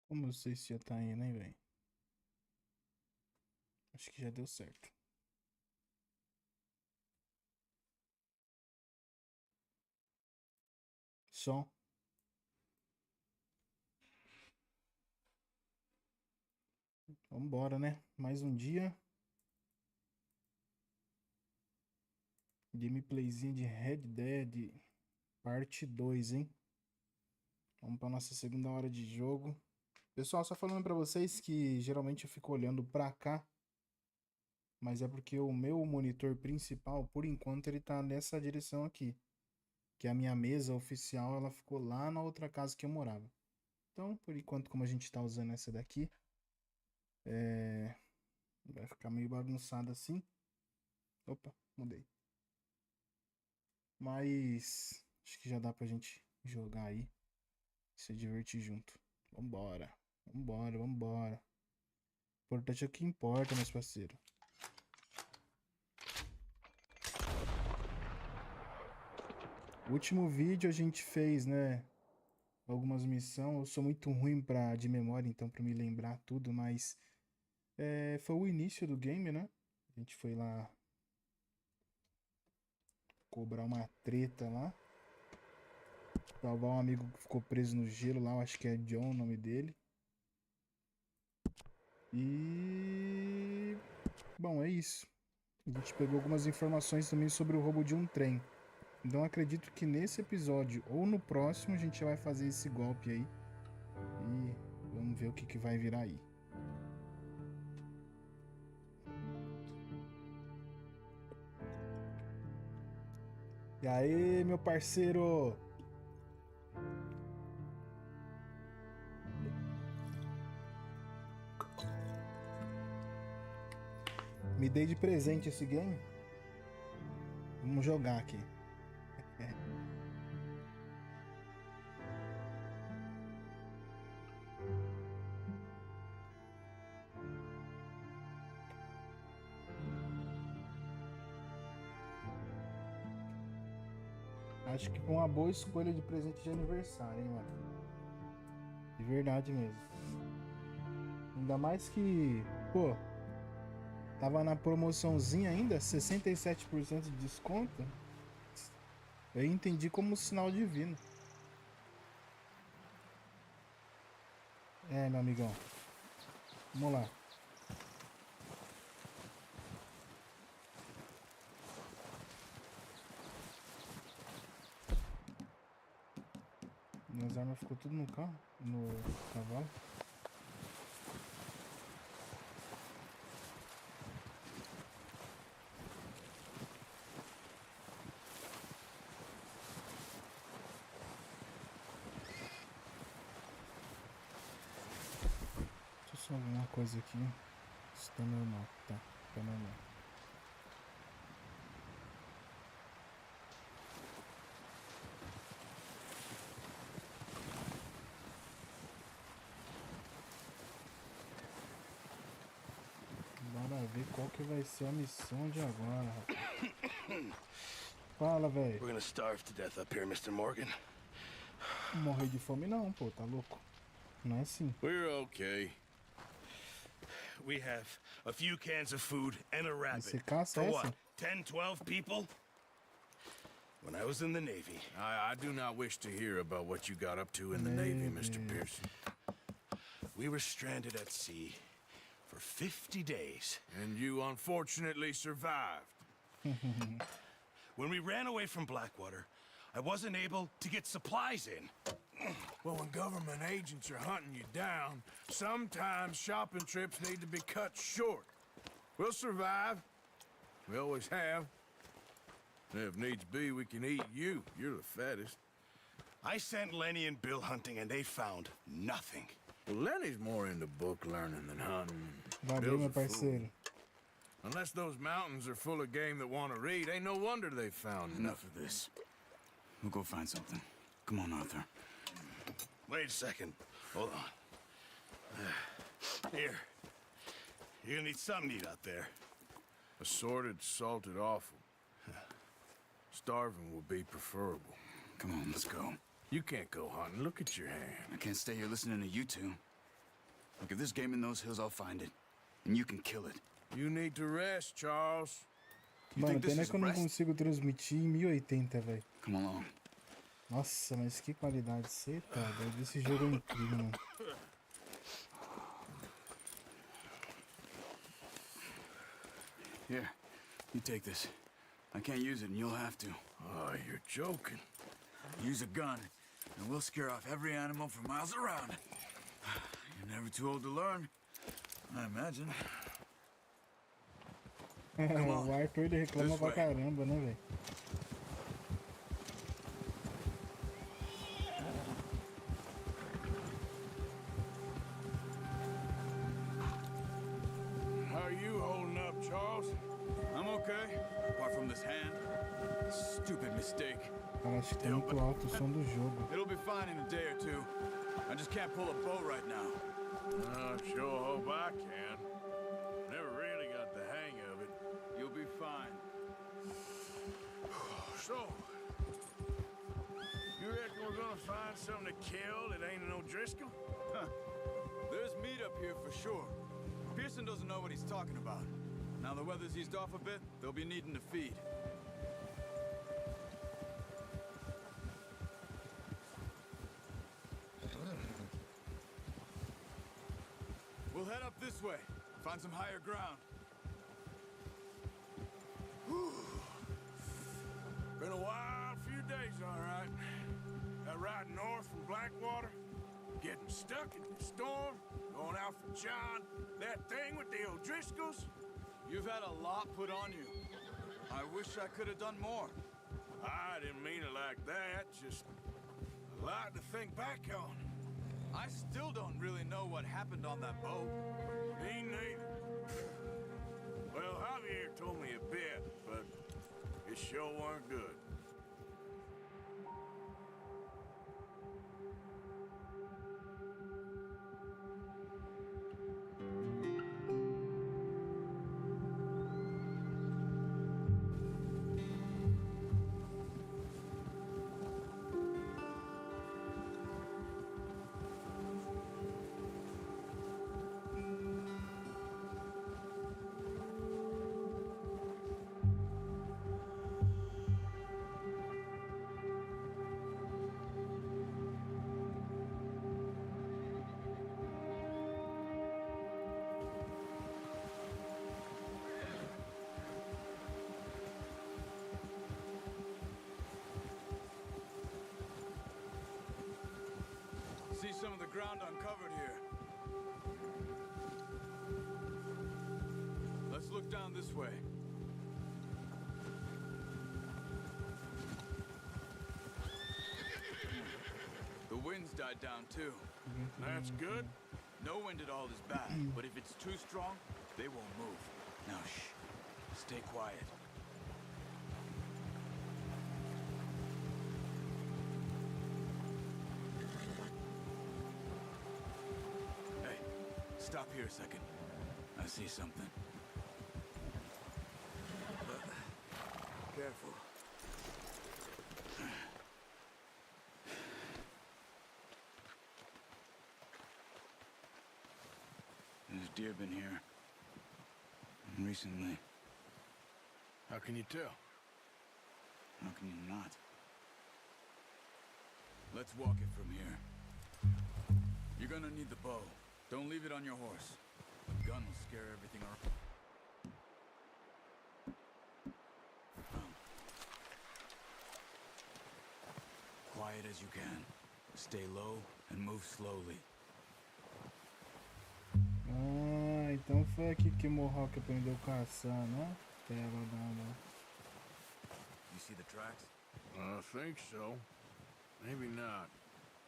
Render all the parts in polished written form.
Como eu sei se já tá indo, hein, velho? Acho que já deu certo. Som. Vambora, né? Mais um dia. Gameplayzinho de Red Dead. Parte 2, hein? Vamos pra nossa segunda hora de jogo. Pessoal, só falando pra vocês que geralmente eu fico olhando pra cá. Mas é porque o meu monitor principal, por enquanto, ele tá nessa direção aqui. Que a minha mesa oficial, ela ficou lá na outra casa que eu morava. Então, por enquanto, como a gente tá usando essa daqui, vai ficar meio bagunçado assim. Opa, mudei. Mas acho que já dá pra gente jogar aí. Se divertir junto. Vambora. Vambora, vambora. O importante é o que importa, meus parceiros. O último vídeo a gente fez, né? Algumas missões. Eu sou muito ruim de memória, então, pra me lembrar tudo, mas foi o início do game, né? A gente foi lá cobrar uma treta lá. Salvar um amigo que ficou preso no gelo lá, eu acho que é John o nome dele. E. Bom, é isso. A gente pegou algumas informações também sobre o roubo de um trem. Então acredito que nesse episódio ou no próximo a gente vai fazer esse golpe aí. E vamos ver o que vai virar aí. E aí, meu parceiro? Me dei de presente esse game. Vamos jogar aqui. Acho que foi uma boa escolha de presente de aniversário, hein, mano? De verdade mesmo. Ainda mais que, pô, tava na promoçãozinha ainda, 67% de desconto. Eu entendi como sinal divino. É, meu amigão. Vamos lá. Minhas armas ficou tudo no carro, no cavalo. Deixa eu só ver uma coisa aqui. Isso tá normal. Tá normal. Bora ver qual que vai ser a missão de agora, rapaz. Fala, velho. We're gonna starve to death up here, Mr. Morgan. Morrer de fome não, pô, tá louco. Não é assim. We're okay. We have a few cans of food and a E você rabbit. caça For essa? what, 10, 12 people? When I was in the Navy. I do not wish to hear about what you got up to in the Navy, Mr. Pearson. We were stranded at sea for 50 days. And you unfortunately survived. When we ran away from Blackwater, I wasn't able to get supplies in. Well, when government agents are hunting you down, sometimes shopping trips need to be cut short. We'll survive. We always have. And if needs be, we can eat you. You're the fattest. I sent Lenny and Bill hunting, and they found nothing. Well, Lenny's more into book learning than hunting. Valeu, Bill's meu a fool. parceiro. Unless those mountains are full of game that want to read, ain't no wonder they found Enough of this. We'll go find something. Come on, Arthur. Wait a second. Hold on. Here. You're gonna need something to eat out there. Assorted, salted offal. Starving will be preferable. Come on, let's go. You can't go hunting. Look at your hand. I can't stay here listening to you two. Look, if there's game in those hills, I'll find it. And you can kill it. You need to rest, Charles. You Mano, think this pena is que eu não rest? consigo transmitir em 1080, velho. Come along. Nossa, mas que qualidade. Você tá doido. Esse jogo é incrível, mano. Here, you take this. I can't use it, and you'll have to. Oh, you're joking. Use a gun, and we'll scare off every animal for miles around. You're never too old to learn, I imagine. O Arthur ele reclama pra caramba, né, velho? How are you holding up, Charles? I'm okay, apart from this hand. Stupid mistake. Cara, acho que tá muito alto o som do jogo. It'll be fine in a day or two. I just can't pull a bow right now. I sure hope I can. Never really got the hang of it. You'll be fine. So, you reckon we're gonna find something to kill that ain't an O'Driscoll? There's meat up here for sure. Pearson doesn't know what he's talking about. Now the weather's eased off a bit, they'll be needing to feed. We'll head up this way, find some higher ground. Been a wild few days, all right. That ride north from Blackwater, getting stuck in the storm, going out for John, that thing with the O'Driscolls. You've had a lot put on you. I wish I could have done more. I didn't mean it like that, just a lot to think back on. I still don't really know what happened on that boat. Me neither. Well, Javier told me a bit, but it sure weren't good. See some of the ground uncovered here. Let's look down this way. The wind's died down too. That's good. No wind at all is bad, but if it's too strong, they won't move. Now shh, stay quiet. Hey, stop here a second. I see something. Careful. There's deer been here. Recently. How can you tell? How can you not? Let's walk it from here. You're gonna need the bow. Don't leave it on your horse. The gun will scare everything around. Quiet as you can. Stay low and move slowly. Ah, então foi aqui que o Mohawk aprendeu a caçar, né? Tela dada. You see the tracks? I think so. Maybe not.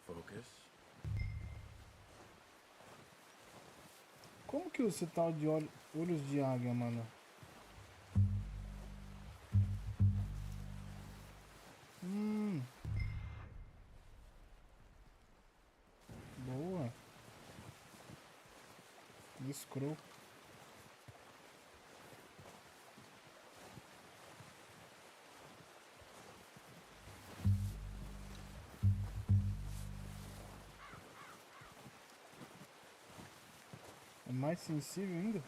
Focus. Como que esse tal de olhos de águia, mano? Boa. Scroll. Mais sensível ainda?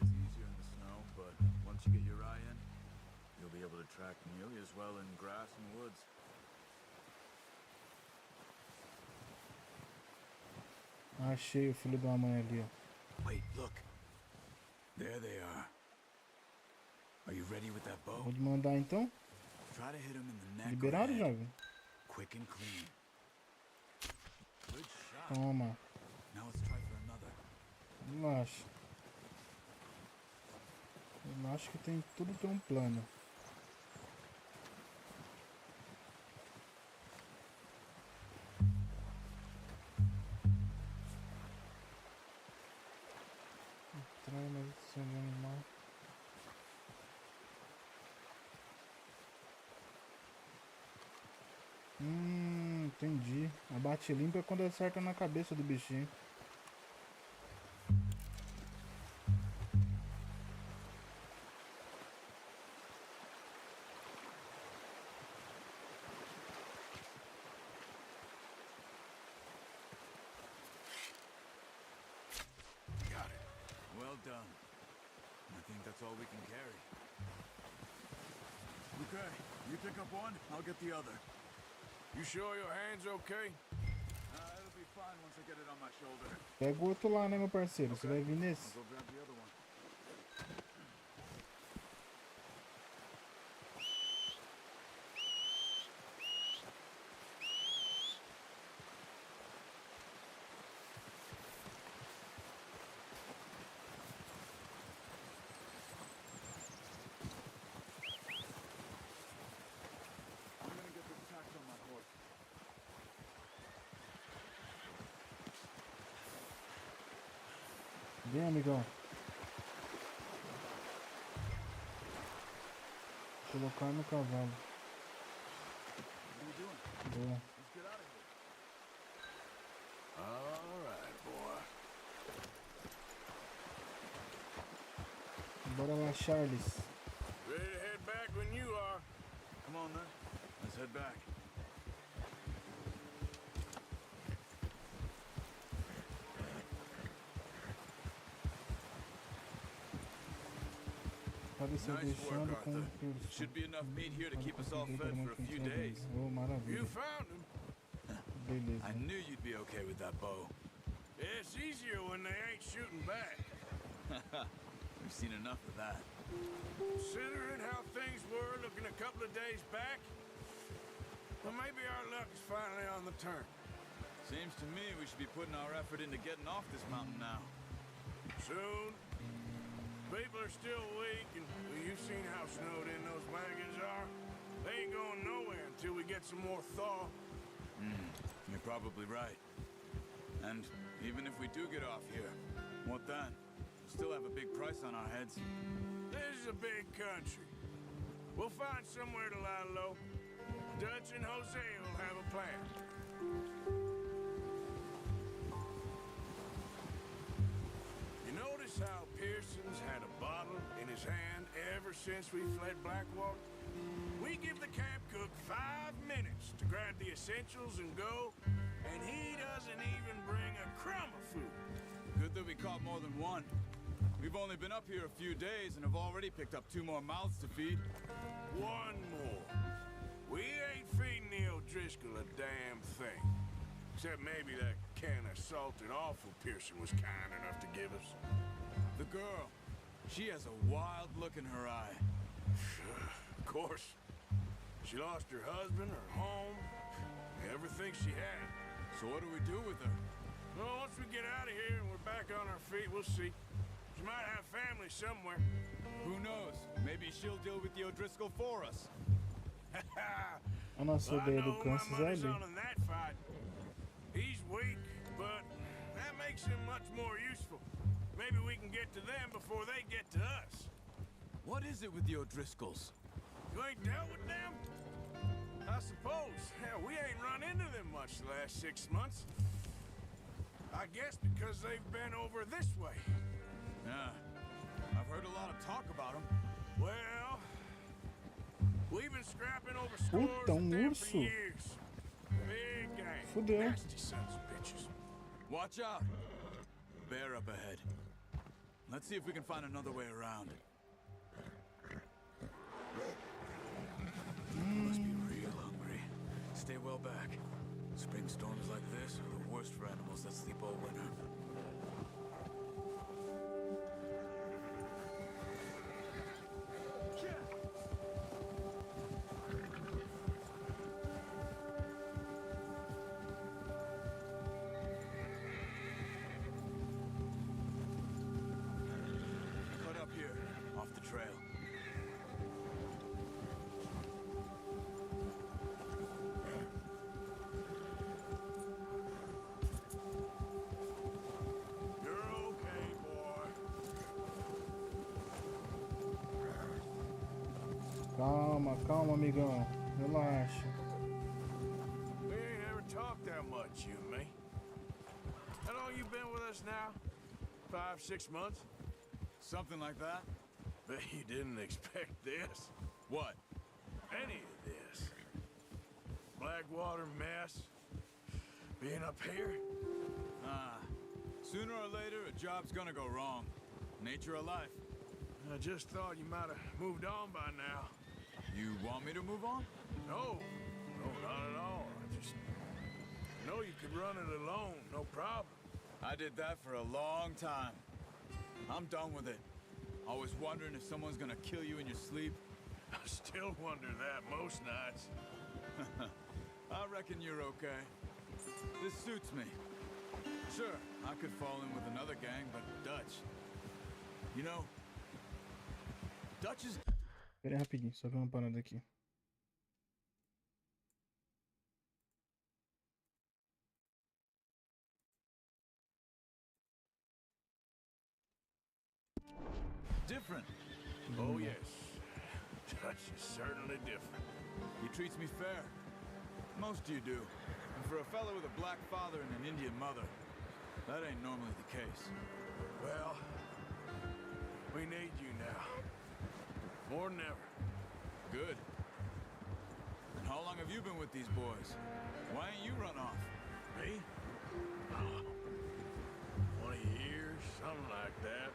It's easier in the snow, but once you get your eye in, you'll be able to track nearly as well in grass and woods. Achei o filho da mãe ali, ó. Wait, look. There they are. Are you ready with that bow? Pode mandar então? Try to hit him in the neck. Liberado, or head. jovem? Quick and clean. Good shot. Toma. Now let's try for another. Relaxa. Relaxa que tudo tem um plano. Treina de animal. Entendi. A bate limpa é quando acerta na cabeça do bichinho. Got it. Well done. I think that's all we can carry. Okay, you pick up one, I'll get the other. You sure your hand's okay? It'll be fine once I get it on my shoulder. Pega o outro lá, né, meu parceiro? Você vai vir nesse? I'll go grab the other one. I'm gonna get this tacked on my horse. Vem, amigão. Colocar no cavalo. What are you doing? Boa. Let's get out of here. All right, boy. Bora lá, Charles. Ready to head back when you are. Come on then. Let's head back. Pareceu Nice deixando work, com Arthur. o curso. Should be enough meat here to keep us all fed for a few days. Oh, maravilha. You found him. Beleza. I knew you'd be okay with that bow. It's easier when they ain't shooting back. We've seen enough of that. Considering how things were looking a couple of days back, well, maybe our luck is finally on the turn. Seems to me we should be putting our effort into getting off this mountain now. Soon. People are still weak, and well, you've seen how snowed in those wagons are. They ain't going nowhere until we get some more thaw. You're probably right. And even if we do get off here, what then? We'll still have a big price on our heads. This is a big country. We'll find somewhere to lie low. Dutch and Jose will have a plan. You notice how Pearson's had a bottle in his hand ever since we fled Blackwater? We give the camp cook 5 minutes to grab the essentials and go, and he doesn't even bring a crumb of food. Good that we caught more than one. We've only been up here a few days and have already picked up 2 more mouths to feed. One more. We ain't feeding the O'Driscoll a damn thing. Except maybe that can of salted offal Pearson was kind enough to give us. The girl, she has a wild look in her eye. Of course. She lost her husband, her home, everything she had. So what do we do with her? Well, once we get out of here and we're back on our feet, we'll see. She might have family somewhere. Who knows? Maybe she'll deal with the O'Driscoll for us. A nossa Well, I ideia do know my Kansas é money's ali. on in that fight. He's weak, but that makes him much more useful. Maybe we can get to them before they get to us. What is it with the O'Driscolls? You ain't dealt with them? I suppose. Hell, we ain't run into them much the last 6 months. I guess because they've been over this way. Yeah, I've heard a lot of talk about them. Well, scrapping over Puta, scores of them for urso. years. Big gang. Fudeu. Nasty sons of bitches. Watch out! Bear up ahead. Let's see if we can find another way around. You must be real hungry. Stay well back. Spring storms like this are the worst for animals that sleep all winter. Cut up here, off the trail. You're okay, boy. Calma, calma, amigão. Relaxa. We ain't ever talked that much, you and me. How long you been with us now? 5, 6 months? Something like that? Bet you didn't expect this. What? Any of this. Blackwater mess. Being up here? Sooner or later, a job's gonna go wrong. Nature of life. I just thought you might have moved on by now. You want me to move on? No, not at all. I just know you could run it alone, no problem. I did that for a long time. I'm done with it. Always wondering if someone's gonna kill you in your sleep. I still wonder that most nights. I reckon you're okay. This suits me. Sure, I could fall in with another gang, but Dutch. You know, Dutch is... Pera aí rapidinho, só ver uma parada aqui. different. Oh, yes. Dutch is certainly different. He treats me fair. Most of you do. And for a fellow with a black father and an Indian mother, that ain't normally the case. Well, we need you now. More than ever. Good. And how long have you been with these boys? Why ain't you run off? Me? Oh, 20 years, something like that.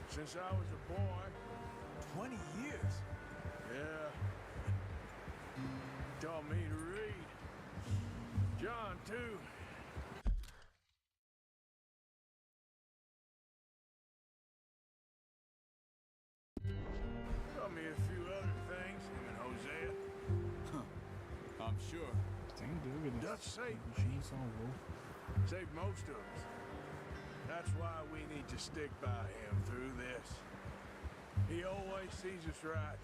Since I was a boy. 20 years? Yeah. Taught me to read. John, too. Taught me a few other things, him and Hosea. I'm sure. Sem dúvida. Dutch saved O bichinho salvou. Saved most of us. That's why we need to stick by him through this. He always sees us right.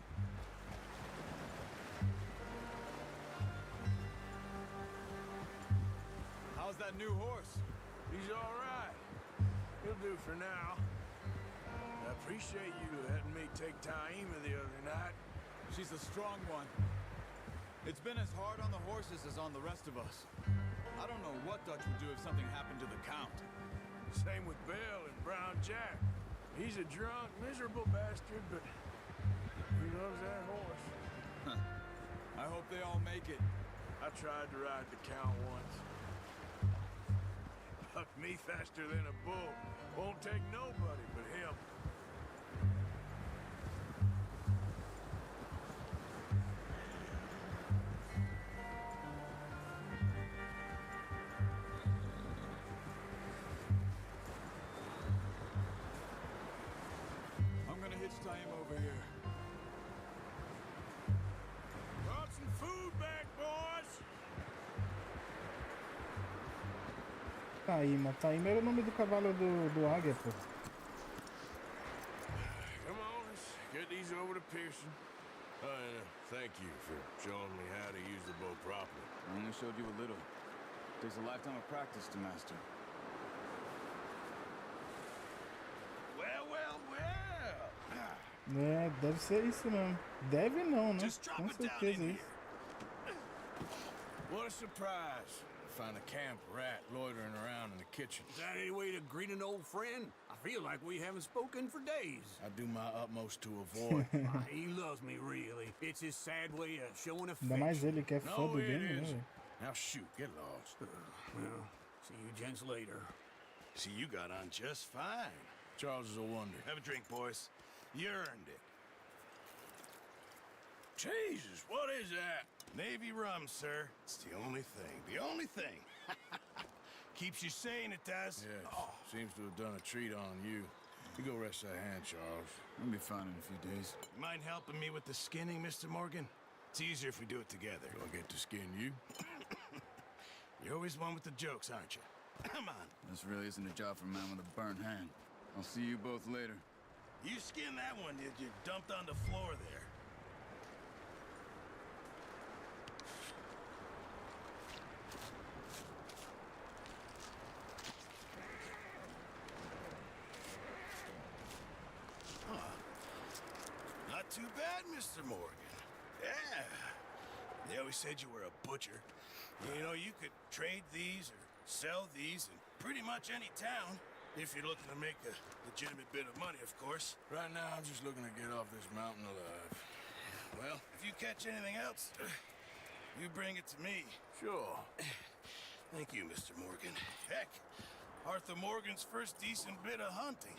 How's that new horse? He's all right. He'll do for now. I appreciate you letting me take Taima the other night. She's a strong one. It's been as hard on the horses as on the rest of us. I don't know what Dutch would do if something happened to the Count. Same with Bill and Brown Jack. He's a drunk, miserable bastard, but he loves that horse. I hope they all make it. I tried to ride the Count once. Bucked me faster than a bull. Won't take nobody but him. I'm gonna hitch Taima over here. Brought some food back, boys. Taima era o nome do cavalo do Águia, pô. Come on, let's get these over to Pearson. And thank you for showing me how to use the bow properly. I only showed you a little. Takes a lifetime of practice to master. Well, well, well. É, deve ser isso mesmo. Deve não, né? Just drop Com it down certeza in é isso. here. What a surprise. find a camp rat loitering around in the kitchen. Is that any way to greet an old friend? I feel like we haven't spoken for days. I do my utmost to avoid. He loves me, really. It's his sad way of showing Ainda mais affection. ele que é fã No, do it game, né, isn't. velho? Now shoot, get lost. Well, see you gents later. See, you got on just fine. Charles is a wonder. Have a drink, boys. You earned it. Jesus, what is that? Navy rum, sir. It's the only thing. The only thing. Keeps you sane, it does. Yes, seems to have done a treat on you. You go rest that hand, Charles. We'll be fine in a few days. You mind helping me with the skinning, Mr. Morgan? It's easier if we do it together. Do I get to skin you? You're always one with the jokes, aren't you? Come on. This really isn't a job for a man with a burnt hand. I'll see you both later. You skinned that one, did you? Dumped on the floor there. Not too bad, Mr. Morgan. Yeah. They always said you were a butcher. You know, you could trade these or sell these in pretty much any town. If you're looking to make a legitimate bit of money, of course. Right now, I'm just looking to get off this mountain alive. Well, if you catch anything else, you bring it to me. Sure. Thank you, Mr. Morgan. Heck, Arthur Morgan's first decent bit of hunting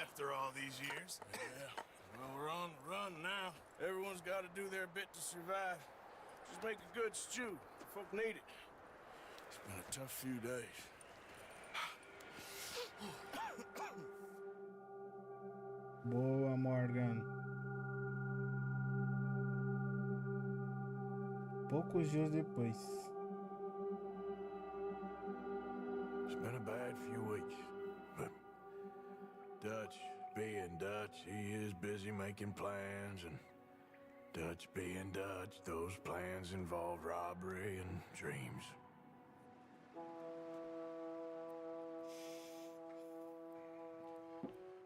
after all these years. Yeah. Well, we're on the run now. Everyone's got to do their bit to survive. Just make a good stew. Folk need it. It's been a tough few days. Boa, Morgan. Poucos dias depois. It's been a bad few weeks, but Dutch being Dutch, he is busy making plans, and Dutch being Dutch, those plans involve robbery and dreams.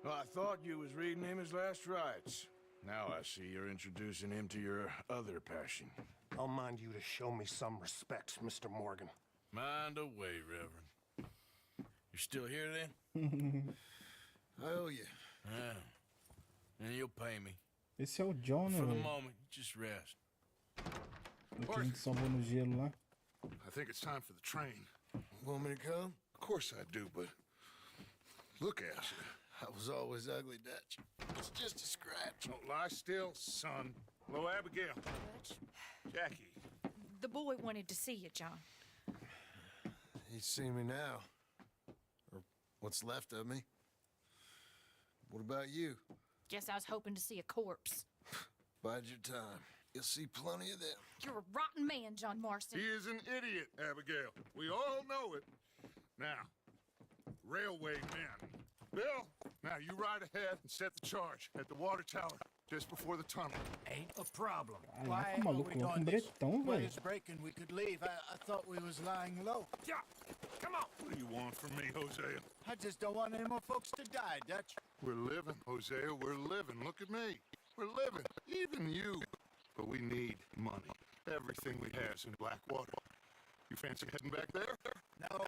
Well, I thought you was reading him his last rites. Now I see you're introducing him to your other passion. I'll mind you to show me some respect, Mr. Morgan. Mind away, Reverend. You still here then? I owe you. Yeah. And you'll pay me. Esse é o John, né, For the velho? moment, just rest. O que a gente salvou no gelo lá. I think it's time for the train. Want me to come? Of course I do, but look at you. I was always ugly, Dutch. It's just a scratch. Don't lie still, son. Hello, Abigail. Jackie. The boy wanted to see you, John. He's seen me now. Or what's left of me. What about you? Guess I was hoping to see a corpse. Bide your time. You'll see plenty of them. You're a rotten man, John Marston. He is an idiot, Abigail. We all know it. Now, railway men. Bill, now you ride ahead and set the charge at the water tower just before the tunnel. Ain't a problem. Caraca, maluco, louco, um bretão, velho. breaking, we could leave. I thought we was lying low. Yeah, come on. What do you want from me, Hosea? I just don't want any more folks to die, Dutch. We're living, Hosea. We're living. Look at me. We're living. Even you. But we need money. Everything we have's in Blackwater. You fancy heading back there? No.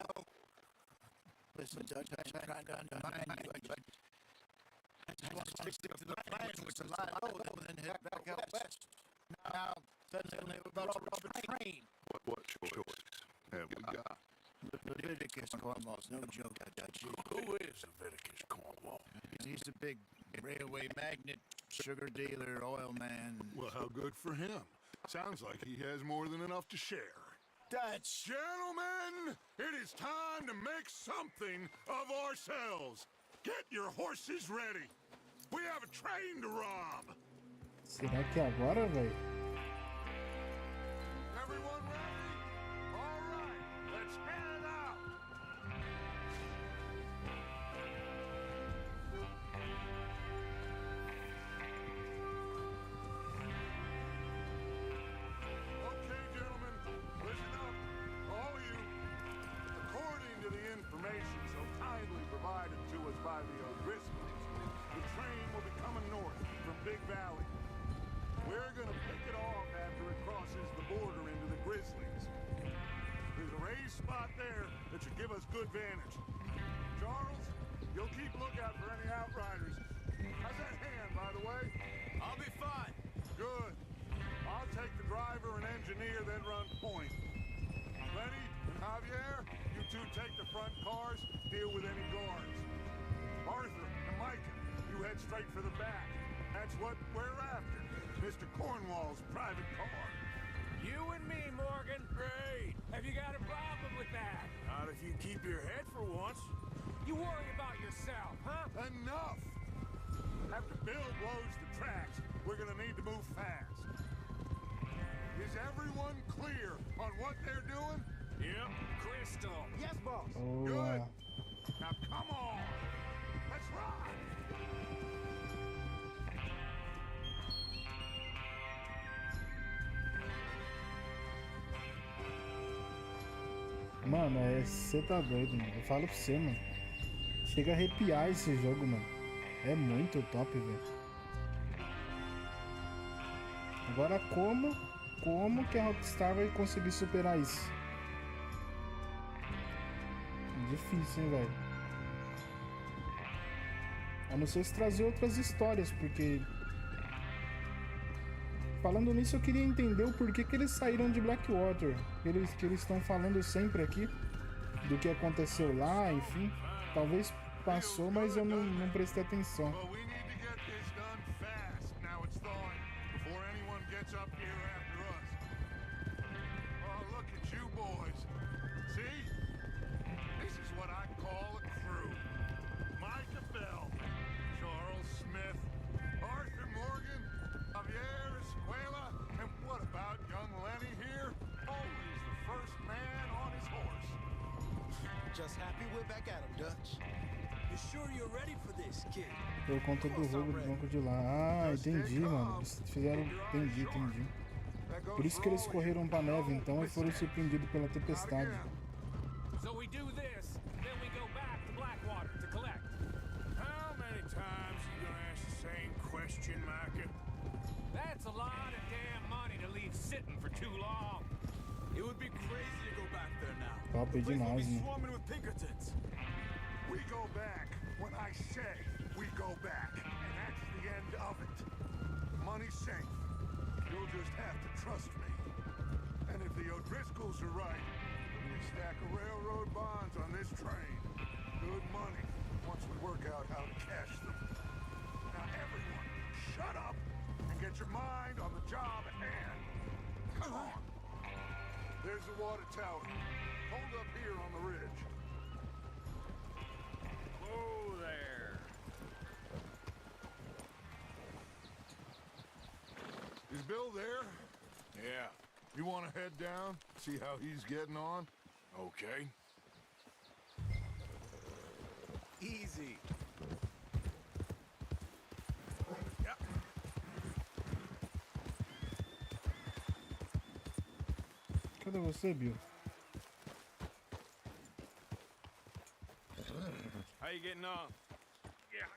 Listen, Dutch, I can't undermine you. I just want to stick to the plan, which is lie low, then head back out west. Now, suddenly we're about to rob a train. What choice have we got? Leviticus Cornwall's no joke, Dutch. Who is Leviticus Cornwall? He's a big railway magnate, sugar dealer, oil man. Well, how good for him. Sounds like he has more than enough to share. Dutch! Gentlemen, it is time to make something of ourselves. Get your horses ready. We have a train to rob. Será que é agora, velho? Everyone ready? All right, let's head out. Okay, gentlemen, listen up, all of you. According to the information so kindly provided to us by the O'Driscolls, the train will be coming north from Big Valley. We're gonna pick it off after it crosses the border into the Grizzlies. The there's a raised spot there that should give us good vantage. Charles, you'll keep lookout for any outriders. How's that hand, by the way? I'll be fine. Good. I'll take the driver and engineer, then run point. Lenny and Javier, you two take the front cars, deal with any guards. Arthur and Micah, you head straight for the back. That's what we're after. Mr. Cornwall's private car. You and me, Morgan. Great. Have you got a problem with that? Not if you keep your head for once. You worry about yourself, huh? Enough! After Bill blows the tracks, we're gonna need to move fast. Is everyone clear on what they're doing? Yep. Crystal. Yes, boss. Good. Boa. Now come on! Let's ride! Mano, você tá doido, mano. Eu falo pra você, mano. Chega a arrepiar esse jogo, mano. É muito top, velho. Agora como que a Rockstar vai conseguir superar isso? Difícil, hein, velho. A não ser se trazer outras histórias, porque... Falando nisso, eu queria entender o porquê que eles saíram de Blackwater. Que eles estão falando sempre aqui do que aconteceu lá, enfim. Talvez passou, mas eu não prestei atenção. But we need to get this done fast. Now it's thawing, before anyone gets up here after us. Oh, look at you boys. See? This is what I call a crew. Micah Bell, Charles Smith, Arthur Morgan, Javier Escuela, and what about young Lenny here? Always the first man on his horse. Just happy we're back at him, Dutch. You sure you're ready for this, kid? Por conta do roubo do banco de lá. Ah, entendi, mano. Eles fizeram... Entendi. Por isso que eles correram pra neve, então, e foram surpreendidos pela tempestade. So we do this, then we go back to Blackwater to collect. How many times are you gonna ask the same question, Micah? That's a lot of damn money to leave sitting for too long. It would be crazy to go back there now. Top The place will demais, be né? swarming with Pinkertons. We go back when I say we go back, and that's the end of it. Money's safe. You'll just have to trust me. And if the O'Driscolls are right, there'll be a stack of railroad bonds on this train. Good money, once we work out how to cash them. Now everyone, shut up and get your mind on the job at hand. Come on. There's the water tower. Hold up here on the ridge. Whoa there. Is Bill there? Yeah. You want to head down, see how he's getting on? Okay. Easy. Yep. Cadê você, Bill? How you getting on? Yeah.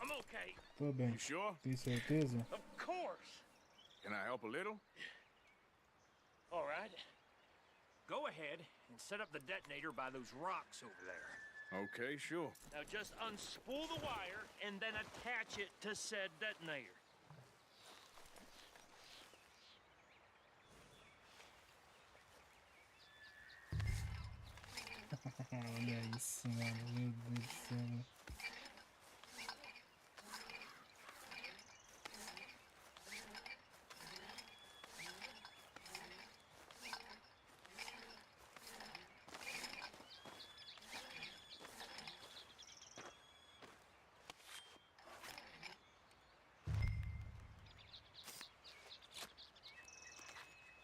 I'm okay. Tô bem. You sure? Tem certeza? Of course. Can I help a little? All right. Go ahead and set up the detonator by those rocks over there. Okay, sure. Now just unspool the wire and then attach it to said detonator. Olha isso, mano. Meu Deus do céu.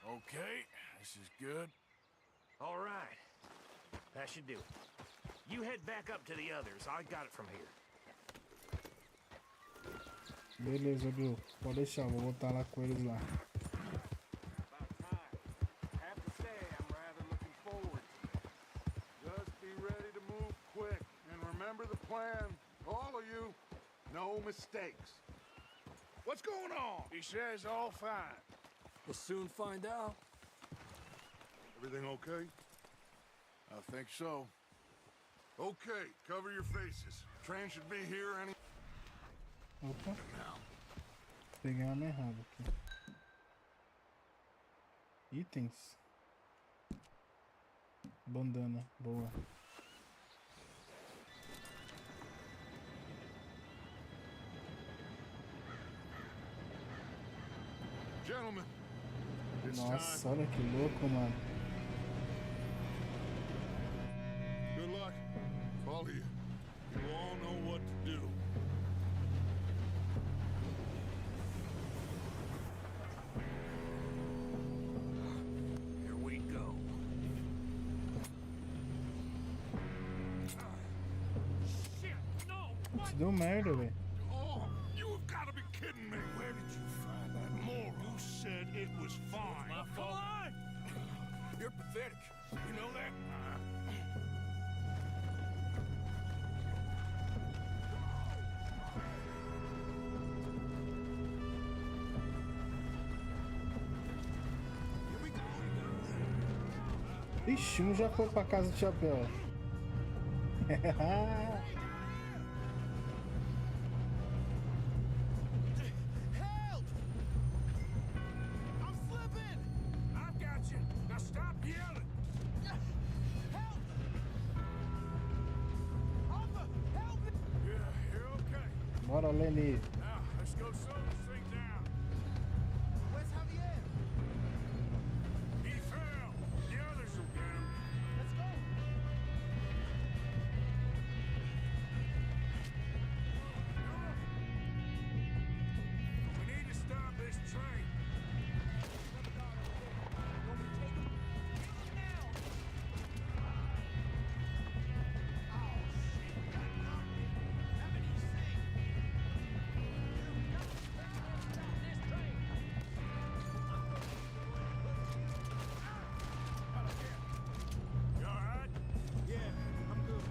Okay, this is good. All right. That should do it. You head back up to the others. I got it from here. Beleza, Bill. Pode deixar, vou voltar lá com eles lá. About time. I have to say, I'm rather looking forward to it. Just be ready to move quick. And remember the plan. All of you, no mistakes. What's going on? He says all fine. We'll soon find out. Everything okay? I think so. Okay, cover your faces. Train should be here any... Opa. Peguei uma errada aqui. Itens. Bandana, boa. Gentlemen, it's Nossa, time. olha que louco, mano. Good luck. All of you. You all know what to do. Here we go. Shit, no! Isso deu merda, velho. Oh, you have got to be kidding me. Where did you find that moron? You said it was fine. My fault. You're pathetic. You know that? Ixi, um já foi pra casa de chapéu. Help! I'm slipping! I've got you. Now stop yelling! Help! Arthur, help me! Yeah, you're okay. Bora, Lenny. Now, let's go slow this thing down. Where's Javier? He fell. The others will get him. Let's go. We need to stop this train. You all right? Yeah, I'm good.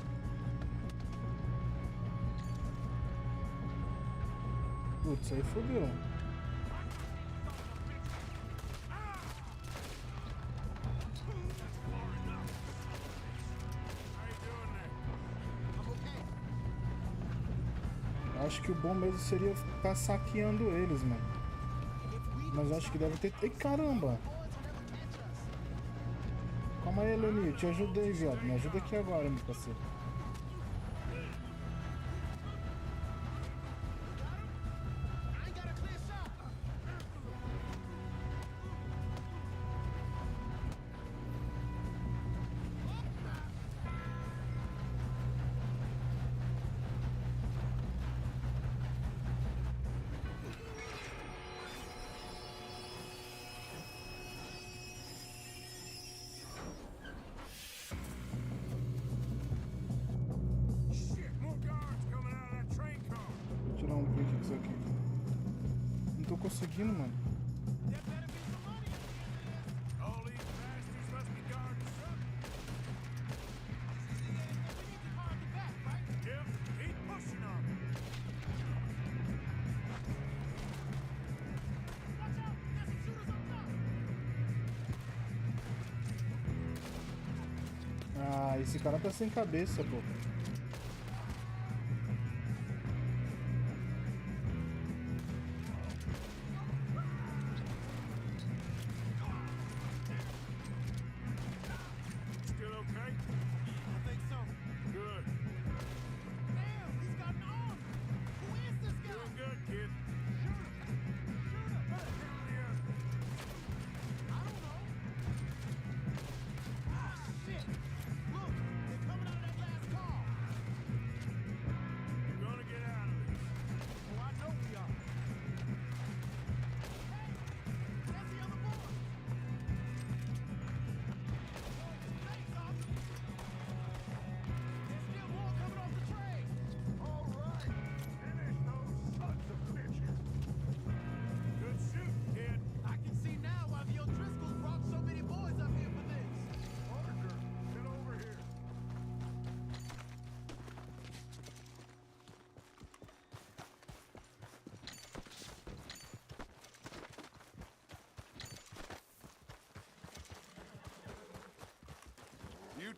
Putz, aí fodeu. How you doing there? I'm okay. Acho que o bom mesmo seria ficar saqueando eles, mano. Mas acho que deve ter... Ei, caramba! Calma aí, Lenny. Eu te ajudei, viado. Me ajuda aqui agora, meu parceiro. I ain't got a clear shot. Shit, more guards coming out of that train car. Vou tirar um print disso aqui. Não tô conseguindo, mano. There better be some money. All these bastards must be guarding something. We need the car at the back, right? Yep, keep pushing on it. Watch out, there's some shooters up top. Ah, esse cara tá sem cabeça, pô. Still okay? I think so. Good. Damn, he's got an arm. Who is this guy? Doing good, kid. Shoot him. Shoot him. Where the hell are the others? I don't know. Ah, shit. Look, they're coming out of that last car.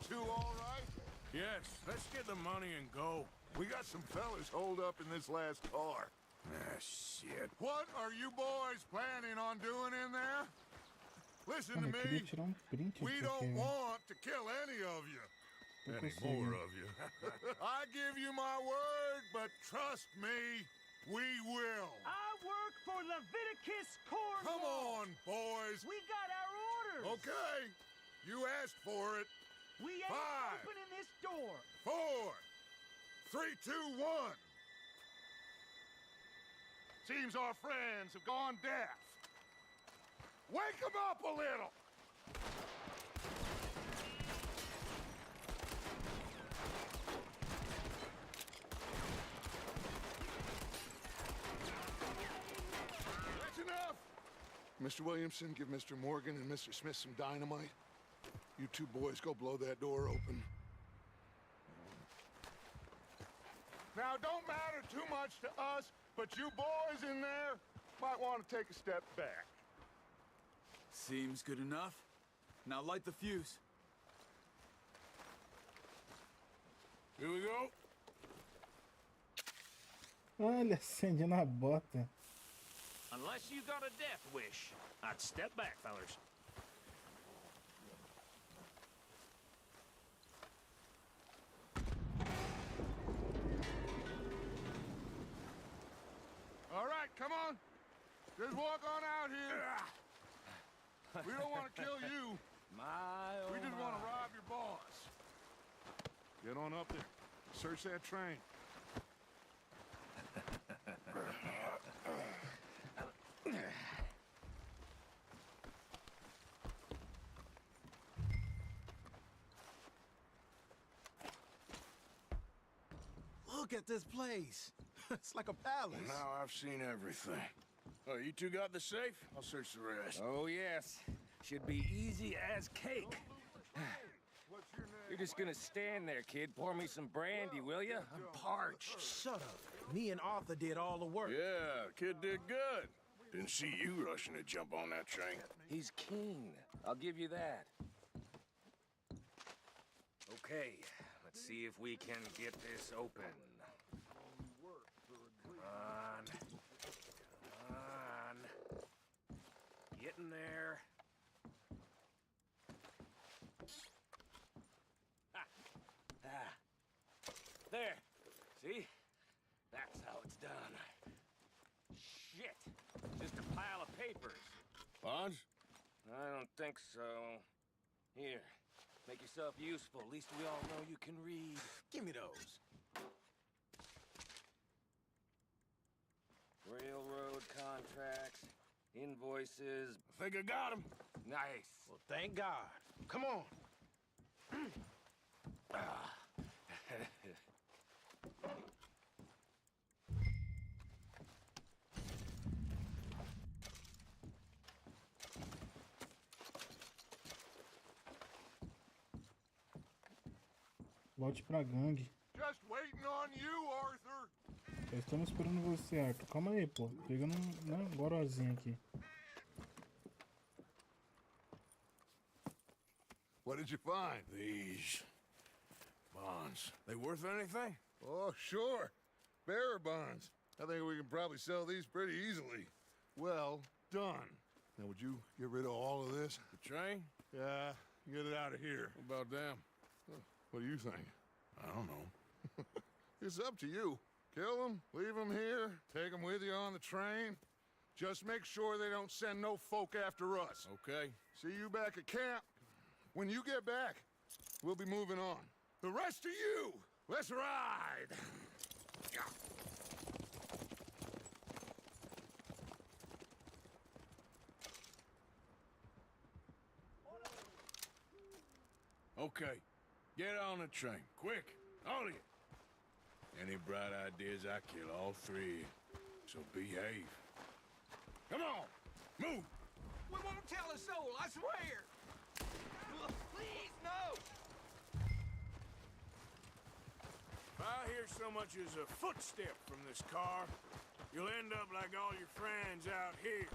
two all right? Yes, let's get the money and go. We got some fellas holed up in this last car. Ah, shit. What are you boys planning on doing in there? Listen Mano, to eu queria me. tirar print We disso don't aqui, velho. want to kill any of you. Não Any consigo. more of you. I give you my word, but trust me, we will. I work for Leviticus Corps. Come on, boys. We got our orders. Okay. You asked for it. We ain't 5, opening this door. 4, 3, 2, 1. Seems our friends have gone deaf. Wake them up a little. That's enough. Mr. Williamson, give Mr. Morgan and Mr. Smith some dynamite. You two boys go blow that door open. Now, don't matter too much to us, but you boys in there might want to take a step back. Seems good enough. Now light the fuse. Here we go. Olha, acende na bota. Unless you got a death wish, I'd step back, fellers. All right, come on. Just walk on out here. We don't want to kill you. We just want to rob your boss. Get on up there. Search that train. Look at this place. It's like a palace. Now I've seen everything. Oh, you two got the safe? I'll search the rest. Oh, yes. Should be easy as cake. What's your name? You're just gonna stand there, kid. Pour me some brandy, will ya? I'm parched. Shut up. Me and Arthur did all the work. Yeah, kid did good. Didn't see you rushing to jump on that train. He's keen. I'll give you that. Okay, let's see if we can get this open. Come on. Come on. Get in there. There. See? That's how it's done. Shit. Just a pile of papers. Bonds? I don't think so. Here. Make yourself useful. At least we all know you can read. Give me those. Railroad contracts, invoices. I think I got him. Nice. Well, thank God. Come on. Volte pra gangue. Just waiting on you, Arthur. Já estamos esperando você, Arthur. Calma aí, pô. Pegando um gorozinho aqui. What did you find? These bonds. They worth anything? Oh, sure. Bearer bonds. I think we can probably sell these pretty easily. Well done. Now, would you get rid of all of this? The train? Yeah, get it out of here. What about them? What do you think? I don't know. It's up to you. Kill them, leave them here, take them with you on the train. Just make sure they don't send no folk after us. Okay. See you back at camp. When you get back, we'll be moving on. The rest of you, let's ride! Okay. Get on the train. Quick. All of you. Any bright ideas, I kill all three. So behave. Come on. Move. We won't tell a soul, I swear. Please, no. If I hear so much as a footstep from this car, you'll end up like all your friends out here.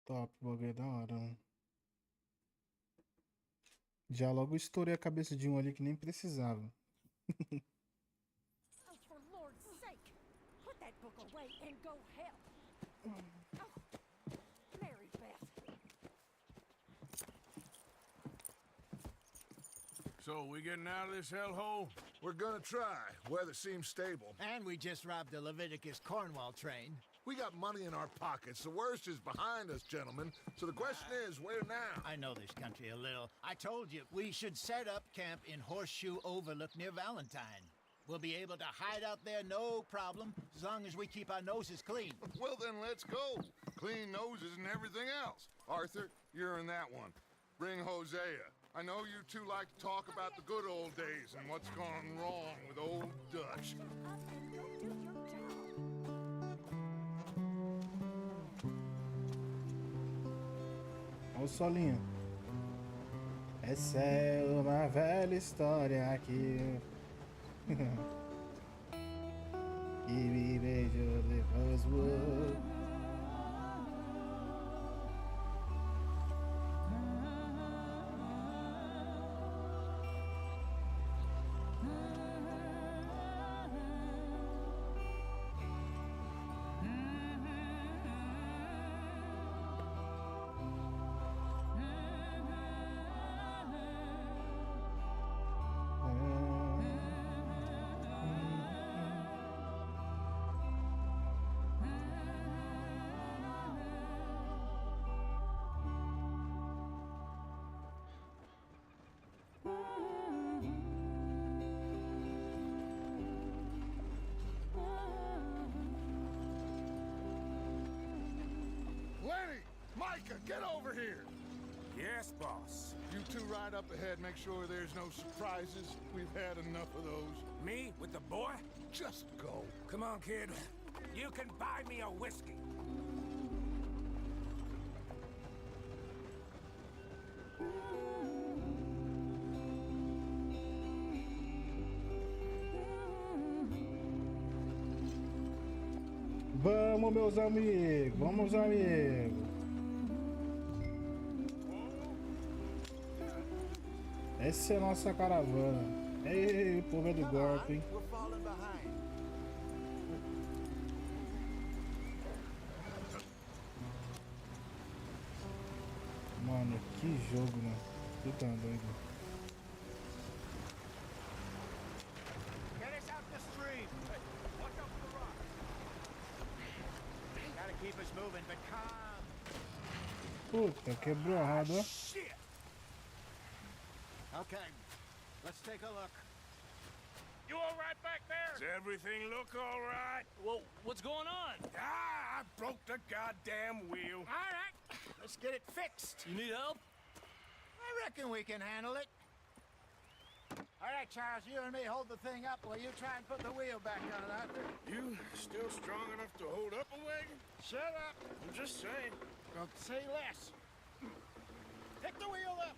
Top, o bagulho é da hora, mano. Já logo estourei a cabeça de um ali que nem precisava. Oh, for Lord's sake! Put that book away and go help! Oh, Mary Beth. So, we getting out of this hellhole? We're gonna try. Weather seems stable. And we just robbed the Leviticus Cornwall train. We got money in our pockets. The worst is behind us, gentlemen. So the question is, where now? I know this country a little. I told you, we should set up camp in Horseshoe Overlook near Valentine. We'll be able to hide out there, no problem, as long as we keep our noses clean. Well, then let's go. Clean noses and everything else. Arthur, you're in that one. Bring Hosea. I know you two like to talk about the good old days and what's gone wrong with old Dutch. Up and go do your job. Olha o solinho. Essa é uma velha história aqui. E me beijou depois voou. Lenny! Micah, get over here! Yes, boss. You two ride up ahead, make sure there's no surprises. We've had enough of those. Me with the boy? Just go. Come on, kid. You can buy me a whiskey. Vamos, meus amigos. Vamos, amigos. Essa é a nossa caravana. Ei, o povo é do golpe, hein? We're falling behind. Mano, que jogo, mano. Tu tá doido. Get us out the stream. Hey, watch out for the rock. Gotta keep us moving, but calm. Puta, quebrou a roda, ó. Shit! Okay, let's take a look. You all right back there? Does everything look all right? Well, what's going on? Ah, I broke the goddamn wheel. All right, let's get it fixed. You need help? I reckon we can handle it. All right, Charles, you and me hold the thing up while you try and put the wheel back on it, Arthur. You still strong enough to hold up a wagon? Shut up. I'm just saying. Don't say less. Pick the wheel up.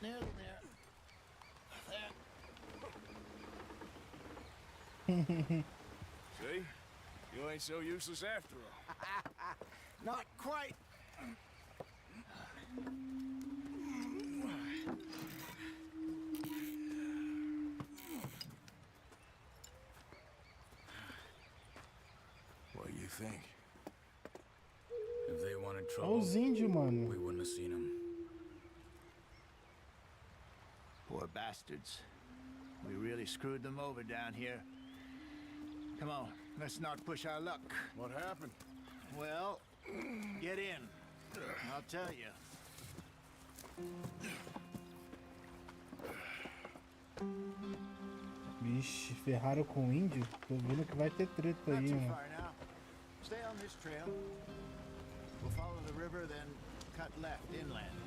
Nearly there. See? You ain't so useless after all. Not quite. What do you think? If they wanted Olha trouble, os índios, mano. we wouldn't have seen them. Poor bastards. We really screwed them over down here. Come on, let's not push our luck. What happened? Well, get in. I'll tell you. Vixe, ferraram com o índio. Tô vendo que vai ter treta Not aí, too mano. far now. Stay on this trail. We'll follow the river, then cut left inland.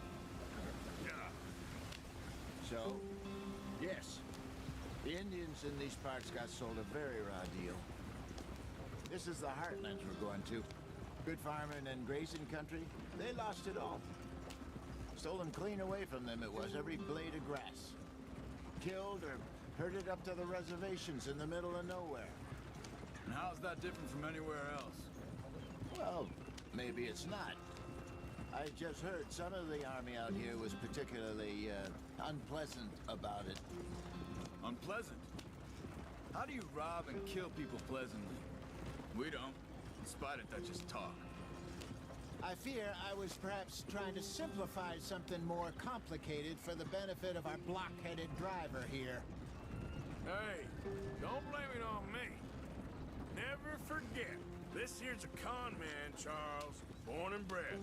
So, yes, the Indians in these parts got sold a very raw deal. This is the heartlands we're going to. Good farming and grazing country, they lost it all. Stolen clean away from them it was, every blade of grass. Killed or Herded up to the reservations in the middle of nowhere. And how's that different from anywhere else? Well, maybe it's not. I just heard some of the army out here was particularly unpleasant about it. Unpleasant? How do you rob and kill people pleasantly? We don't, in spite of Dutch's talk. I fear I was perhaps trying to simplify something more complicated for the benefit of our block-headed driver here. Hey, don't blame it on me. Never forget, this here's a con man, Charles, born and bred.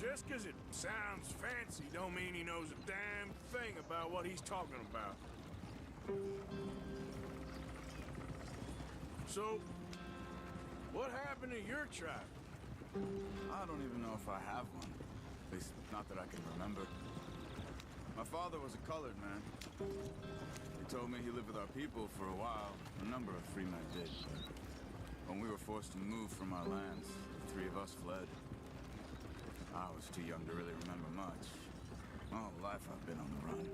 Just 'cause it sounds fancy don't mean he knows a damn thing about what he's talking about. So, what happened to your tribe? I don't even know if I have one. At least, not that I can remember. My father was a colored man. He told me he lived with our people for a while. A number of free men did. When we were forced to move from our lands, the three of us fled. I was too young to really remember much. My whole life I've been on the run.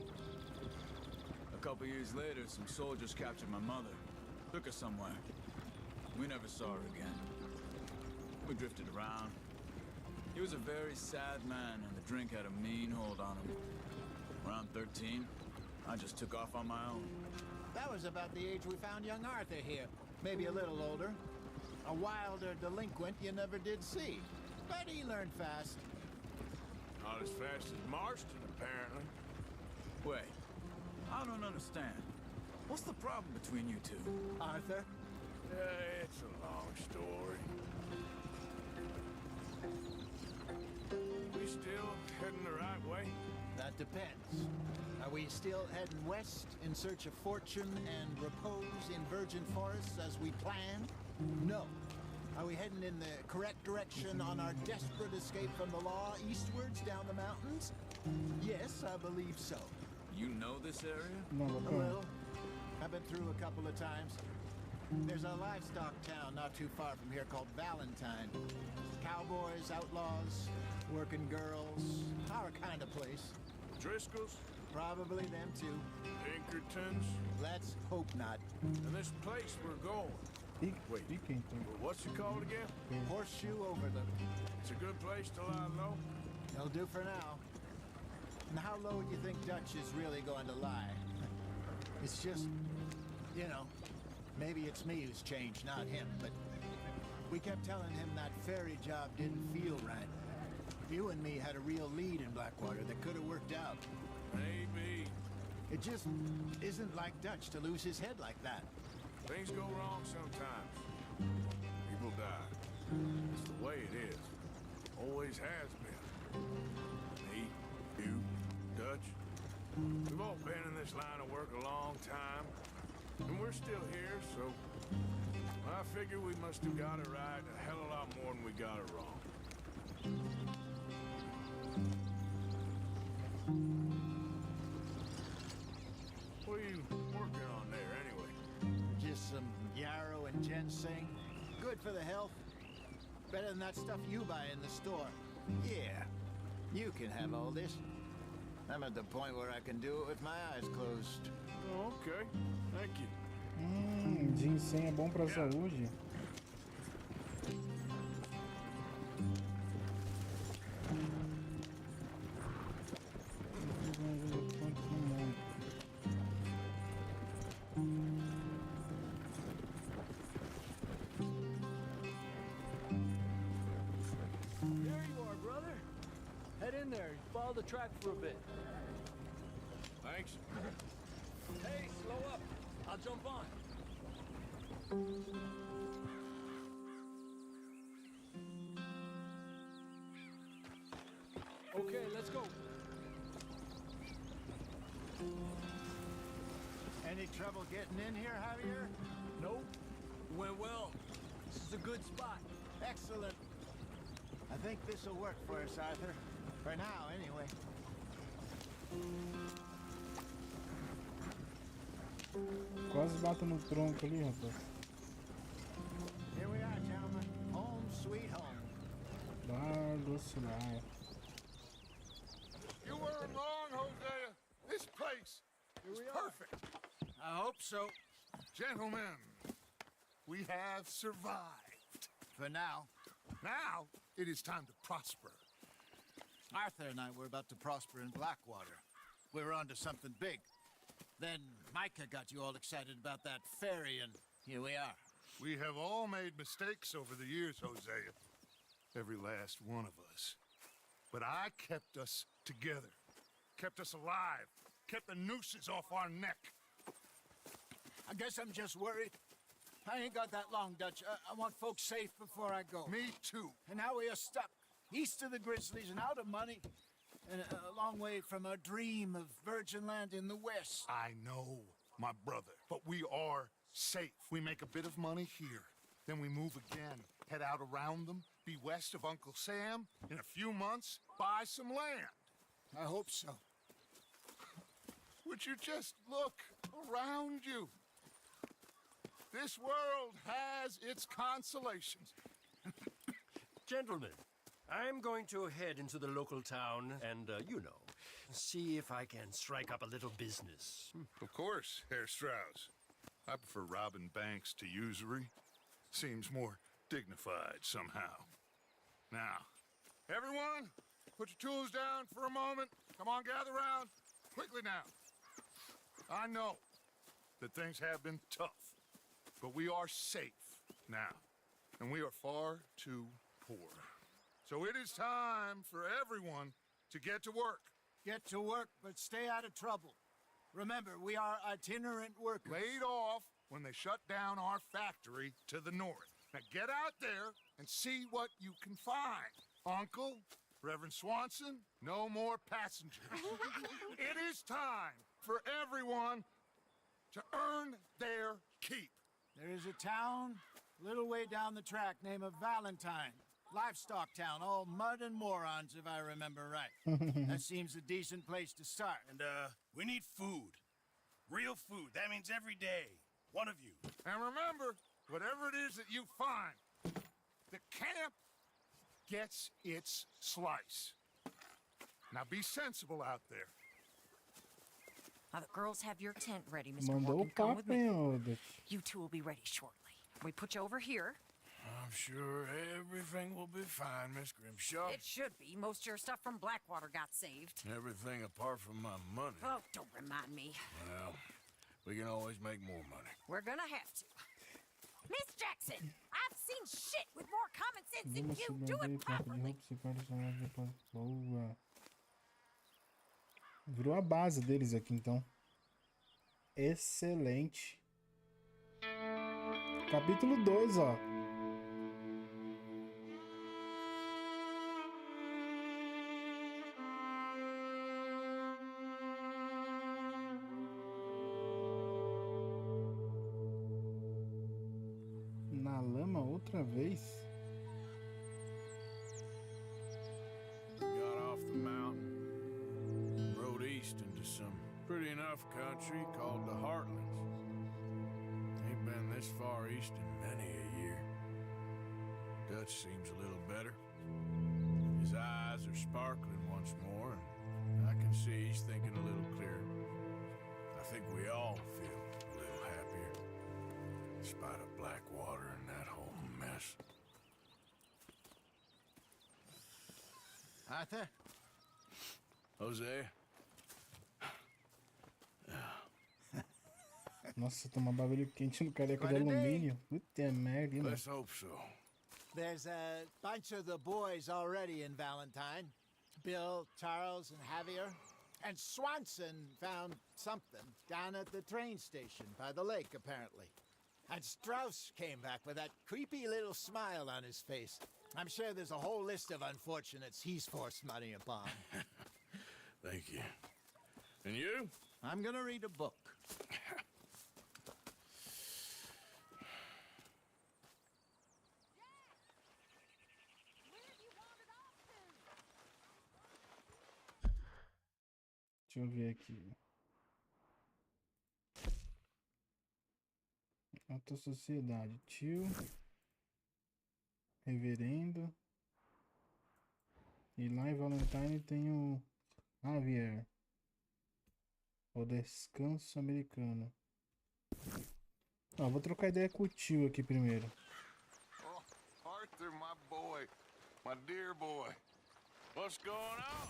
A couple years later, some soldiers captured my mother. Took her somewhere. We never saw her again. We drifted around. He was a very sad man, and the drink had a mean hold on him. Around 13, I just took off on my own. That was about the age we found young Arthur here. Maybe a little older. A wilder delinquent you never did see. But he learned fast. Not as fast as Marston, apparently. Wait, I don't understand. What's the problem between you two? Arthur? It's a long story. We still heading the right way? That depends. Are we still heading west in search of fortune and repose in virgin forests as we planned? No. Are we heading in the correct direction on our desperate escape from the law eastwards down the mountains? Yes, I believe so. You know this area? No, A little. I've been through a couple of times. There's a livestock town not too far from here called Valentine. Cowboys, outlaws, working girls, our kind of place. Driscoll's? Probably them too. Pinkertons? Let's hope not. And this place we're going. Wait, Speaking thing. what's it called again? Horseshoe Overlook. It's a good place to lie low. It'll do for now. And how low do you think Dutch is really going to lie? It's just, you know, maybe it's me who's changed, not him, but we kept telling him that ferry job didn't feel right. You and me had a real lead in Blackwater that could have worked out. Maybe. It just isn't like Dutch to lose his head like that. Things go wrong sometimes. People die. It's the way it is. Always has been. Me, you, Dutch. We've all been in this line of work a long time. And we're still here, so I figure we must have got it right a hell of a lot more than we got it wrong. What are you working on there, anyway? Just some yarrow and ginseng. Good for the health. Better than that stuff you buy in the store. Yeah, you can have all this. I'm at the point where I can do it with my eyes closed. Okay, thank you. Ginseng é bom pra saúde. There you are, brother. Head in there. Follow the track for a bit. Thanks. Hey, slow up. I'll jump on. Okay, let's go. Any trouble getting in here, Javier? Nope. Went well. This is a good spot. Excellent. I think this will work for us, Arthur. For now, anyway. Quase bato no tronco ali, rapaz. Here we are, gentlemen. Home sweet home. Bar do Silhaia. You weren't wrong, Hosea. This place is perfect. I hope so. Gentlemen, we have survived. For now. Now, it is time to prosper. Arthur and I were about to prosper in Blackwater. We were onto something big. Then Micah got you all excited about that ferry, and here we are. We have all made mistakes over the years, Hosea. Every last one of us. But I kept us together. Kept us alive. Kept the nooses off our neck. I guess I'm just worried. I ain't got that long, Dutch. I want folks safe before I go. Me too. And now we are stuck east of the Grizzlies and out of money. And a long way from a dream of virgin land in the west. I know, my brother. But we are safe. We make a bit of money here. Then we move again. Head out around them. Be west of Uncle Sam. In a few months, buy some land. I hope so. Would you just look around you? This world has its consolations. Gentlemen, I'm going to head into the local town and, see if I can strike up a little business. Of course, Herr Strauss. I prefer robbing banks to usury. Seems more dignified somehow. Now, everyone, put your tools down for a moment. Come on, gather round. Quickly now. I know that things have been tough, but we are safe now, and we are far too poor. So it is time for everyone to get to work. Get to work, but stay out of trouble. Remember, we are itinerant workers. Laid off when they shut down our factory to the north. Now get out there and see what you can find. Uncle, Reverend Swanson, no more passengers. It is time for everyone to earn their keep. There is a town a little way down the track named Valentine. Livestock town, all mud and morons, if I remember right. That seems a decent place to start. And, we need food. Real food. That means every day. One of you. And remember, whatever it is that you find, the camp gets its slice. Now be sensible out there. Now the girls have your tent ready, Mr. Mandou o Morgan. Come with papo, hein, me. ô Dutch? You two will be ready shortly. We put you over here. I'm sure everything will be fine, Miss Grimshaw. It should be. Most of your stuff from Blackwater got saved. Everything apart from my money. Oh, don't remind me. Well, we can always make more money. We're gonna have to. Miss Jackson, I've seen shit with more common sense than Vamos you. subir Do aí, it tropa de properly. roupa, se pode chamar de boa. Virou a base deles aqui, então. Excelente. Capítulo 2, ó. Na lama outra vez? Got off the mountain, rode east into some pretty enough country called the Heartlands. Ain't been this far east in many a year. Dutch seems a little better. His eyes are sparkling once more, and I can see he's thinking a little clearer. I think we all feel a little happier, in spite of Blackwater and that whole mess. Arthur? Jose? Nossa, tomar bagulho quente no careca de alumínio. Puta merda, hein, mano. Let's hope so. There's a bunch of the boys already in Valentine. Bill, Charles, and Javier. And Swanson found something down at the train station by the lake, apparently. And Strauss came back with that creepy little smile on his face. I'm sure there's a whole list of unfortunates he's forced money upon. Thank you. And you? I'm gonna read a book. Deixa eu ver aqui. Alta sociedade. Tio. Reverendo. E lá em Valentine tem o Javier. O descanso americano. Ó, vou trocar ideia com o tio aqui primeiro. Oh, Arthur, my boy. My dear boy. What's going on?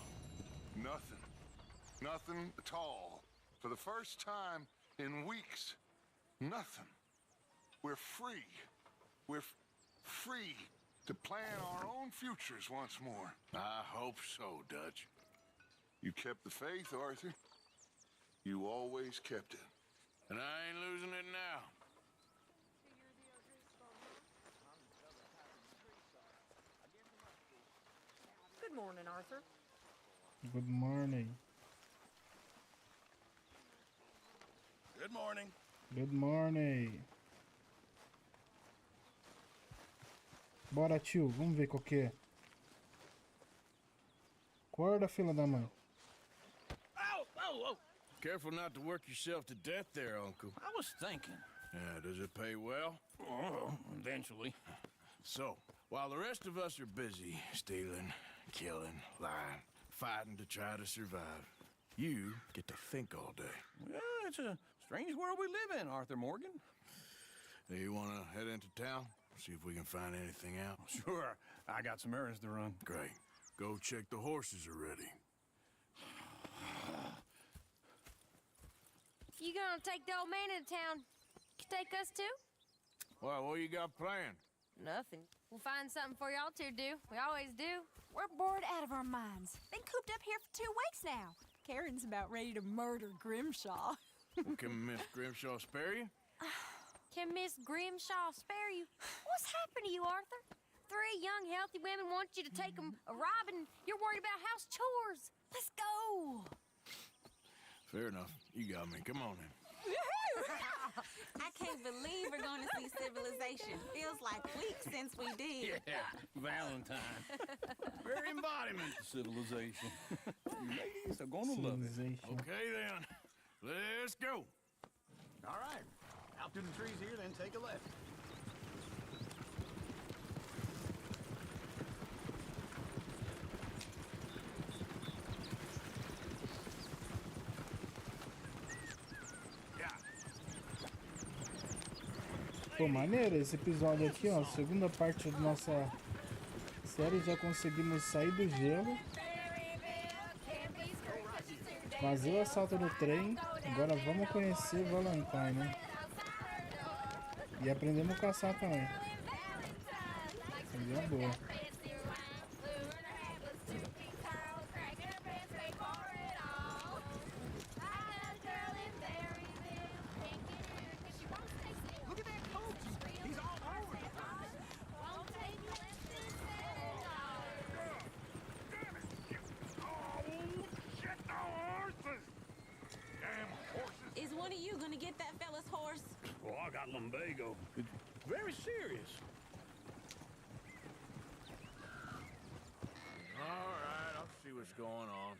Nothing. Nothing at all. For the first time in weeks. Nothing. We're free. We're free to plan our own futures once more. I hope so, Dutch. You kept the faith, Arthur. You always kept it. And I ain't losing it now. Good morning, Arthur. Good morning. Good morning. Good morning. Bora, tio. Vamos ver qual que é. Acorda, filha da mãe. Oh, oh, oh. Careful not to work yourself to death there, Uncle. I was thinking. Yeah, does it pay well? Oh, eventually. So, while the rest of us are busy stealing, killing, lying, fighting to try to survive, you get to think all day. Well, it's a strange world we live in, Arthur Morgan. Hey, you want to head into town? See if we can find anything out? Sure. I got some errands to run. Great. Go check the horses are ready. You gonna take the old man into town? You take us too? Well, what you got planned? Nothing. We'll find something for y'all to do. We always do. We're bored out of our minds. Been cooped up here for 2 weeks now. Karen's about ready to murder Grimshaw. Well, can Miss Grimshaw spare you? Can Miss Grimshaw spare you? What's happened to you, Arthur? 3 young, healthy women want you to take them a robbing. You're worried about house chores. Let's go. Fair enough. You got me. Come on in. I can't believe we're going to see civilization. Feels like weeks since we did. Yeah, Valentine. Very embodiment of civilization. You ladies are gonna love it. Civilization. Okay, then. Let's go. All right. Out through the trees here, then take a left. Pô, maneiro esse episódio aqui, ó. Segunda parte da nossa série. Já conseguimos sair do gelo. Fazer o assalto do trem. Agora vamos conhecer Valentine, né? E aprendemos a caçar também. Seria boa. Is one of you gonna get that fella's horse? Oh, I got lumbago. It's very serious. All right, I'll see what's going on.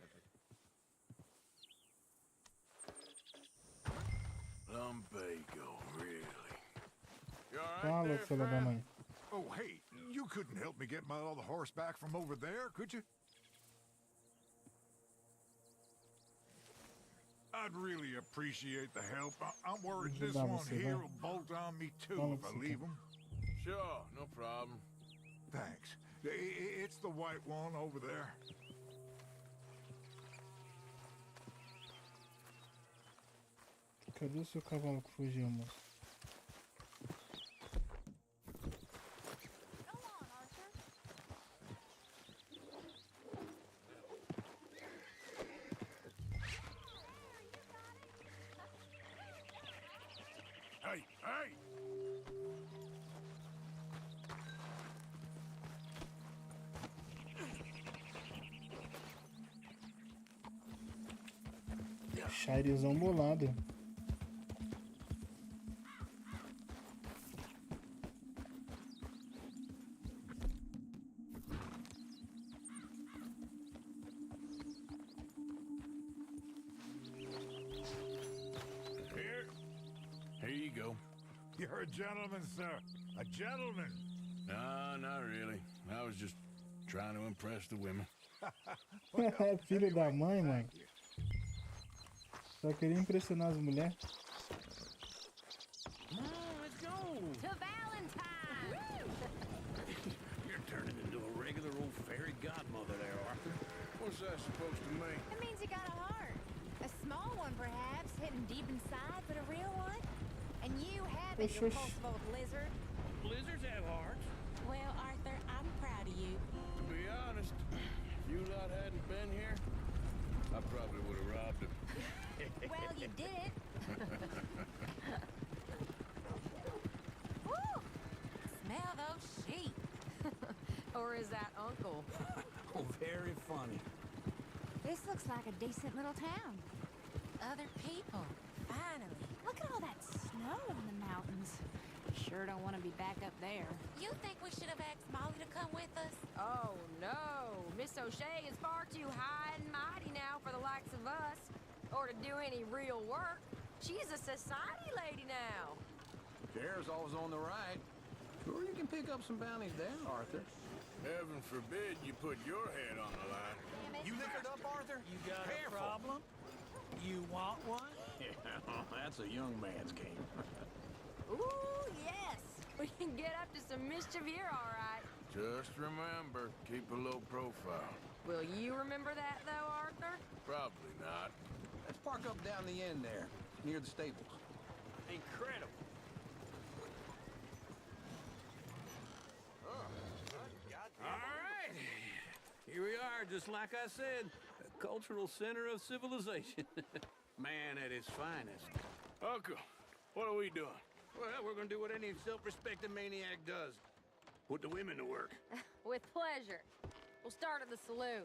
Lumbago, really? You all right Fala, there, filha da fam? mãe. Oh, hey, you couldn't help me get my other horse back from over there, could you? I'd really appreciate the help. I'm worried this Ajudar one você, here vai. will bolt on me too Fala if que I você leave quer. him. Sure, no problem. Thanks. It's the white one over there. Cadê o seu cavalo que fugiu, moço? Hey, hey! Chairezão bolado. Here you go. You're a gentleman, sir. A gentleman. No, not really. I was just trying to impress the women. Filho da mãe, mano. Só queria impressionar as mulheres. To Valentine! You're turning into a regular old fairy godmother there, Arthur. What's that supposed to mean? It means you got a heart. A small one, perhaps, hidden deep inside, but a real one. And you have it, you repulsive old lizard. Blizzards have hearts. Well, Arthur, I'm proud of you. To be honest, if you lot hadn't been here, I probably would have robbed him. Well, you did. Woo! Smell those sheep. Or is that Uncle? Oh, very funny. This looks like a decent little town. Other people. Finally. Look at all that snow on the mountains. Sure don't want to be back up there. You think we should have asked Molly to come with us? Oh, no. Miss O'Shea is far too high and mighty now for the likes of us. Or to do any real work. She's a society lady now. Chair's always on the right. Sure you can pick up some bounties there, Arthur. Heaven forbid you put your head on the line. You liquored up, Arthur? You got a problem? You want one? Yeah, that's a young man's game. Ooh, yes. We can get up to some mischief here, all right. Just remember, keep a low profile. Will you remember that, though, Arthur? Probably not. Let's park up down the end there, near the stables. Incredible. All right. Here we are, just like I said. A cultural center of civilization. Man at his finest. Uncle, what are we doing? Well, we're gonna do what any self-respecting maniac does. Put the women to work. With pleasure. We'll start at the saloon.